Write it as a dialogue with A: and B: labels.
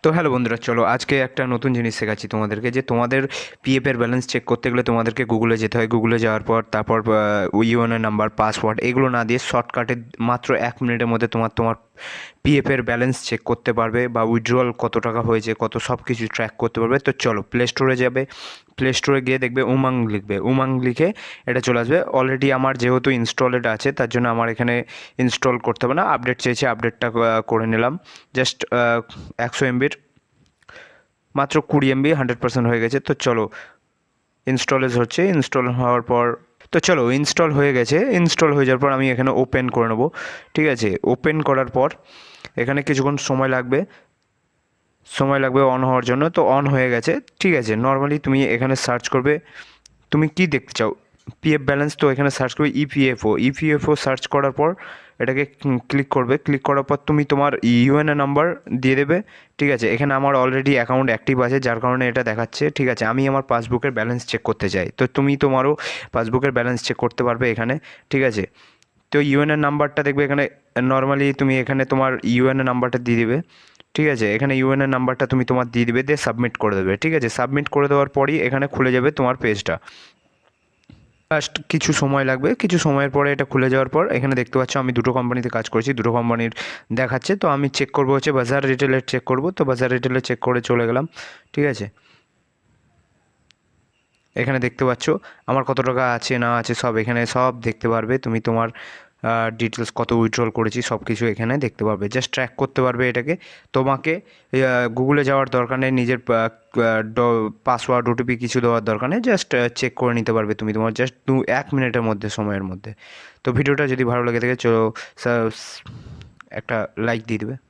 A: তো হ্যালো বন্ধুরা, চলো আজকে একটা নতুন জিনিস শেখাচ্ছি তোমাদেরকে, যে তোমাদের পিএফের ব্যালেন্স চেক করতে গেলে তোমাদেরকে গুগলে যেতে হয়। গুগলে যাওয়ার পর তারপর ইউএনএ নাম্বার, পাসওয়ার্ড এগুলো না দিয়ে শর্টকাটে মাত্র 1 মিনিটের মধ্যে তোমার পিএফের ব্যালেন্স চেক করতে পারবে, বা উইথড্রয়াল কত টাকা হয়েছে, কত সব কিছু ট্র্যাক করতে পারবে। তো চলো প্লে স্টোরে যাবে, প্লে স্টোরে গিয়ে দেখবে উমাং লিখবে, উমাং লিখে এটা চলে আসবে। অলরেডি আমার যেহেতু ইনস্টলেড আছে, তার জন্য আমার এখানে ইনস্টল করতে হবে না। আপডেট চেয়েছে, আপডেটটা করে নিলাম। জাস্ট 100 MBর, মাত্র 20 MB 100% হয়ে গেছে। তো চলো ইনস্টলেজ হচ্ছে, ইনস্টল হওয়ার পর তো চলো ইনস্টল হয়ে গেছে। ইনস্টল হয়ে যাওয়ার পর আমি এখানে ওপেন করে নেবো। ঠিক আছে, ওপেন করার পর এখানে কিছুক্ষণ সময় লাগবে অন হওয়ার জন্য। তো অন হয়ে গেছে। ঠিক আছে, নর্মালি তুমি এখানে সার্চ করবে তুমি কি দেখতে চাও, পিএফ ব্যালেন্স। তো এখানে সার্চ করবে ইপিএফও। ইপিএফও সার্চ করার পর এটাকে ক্লিক করবে। ক্লিক করার পর তুমি তোমার ইউএনএ নাম্বার দিয়ে দেবে। ঠিক আছে, এখানে আমার অলরেডি অ্যাকাউন্ট অ্যাক্টিভ আছে, যার কারণে এটা দেখাচ্ছে। ঠিক আছে, আমি আমার পাসবুকের ব্যালেন্স চেক করতে চাই, তো তুমি তোমারও পাসবুকের ব্যালেন্স চেক করতে পারবে এখানে। ঠিক আছে, তো ইউএনএ নাম্বারটা দেখবে এখানে। নর্মালি তুমি এখানে তোমার ইউএনএ নাম্বারটা দিয়ে দিবে। ঠিক আছে, এখানে ইউএনএ নাম্বারটা তুমি তোমার দিয়ে দিবে, দিয়ে সাবমিট করে দেবে। ঠিক আছে, সাবমিট করে দেওয়ার পরই এখানে খুলে যাবে তোমার পেজটা। জাস্ট কিছু সময় লাগবে, কিছু সময়ের পরে এটা খুলে যাওয়ার পর এখানে দেখতে পাচ্ছ আমি দুটো কোম্পানিতে কাজ করেছি, দুটো কোম্পানির দেখাচ্ছে। তো আমি চেক করবো হচ্ছে বাজার রিটেলের চেক করব। তো বাজার রিটেলে চেক করে চলে গেলাম। ঠিক আছে, এখানে দেখতে পাচ্ছ আমার কত টাকা আছে না আছে সব এখানে সব দেখতে পারবে। তুমি তোমার ডিটেলস কত উইথড্রল করেছি সব কিছু এখানে দেখতে পারবে। জাস্ট ট্র্যাক করতে পারবে এটাকে। তোমাকে গুগলে যাওয়ার দরকার নেই, নিজের পাসওয়ার্ড ওটিপি কিছু দেওয়ার দরকার নেই। জাস্ট চেক করে নিতে পারবে তুমি তোমার জাস্ট 1 মিনিটের মধ্যে, সময়ের মধ্যে। তো ভিডিওটা যদি ভালো লেগে থাকে চলো একটা লাইক দিয়ে দেবে।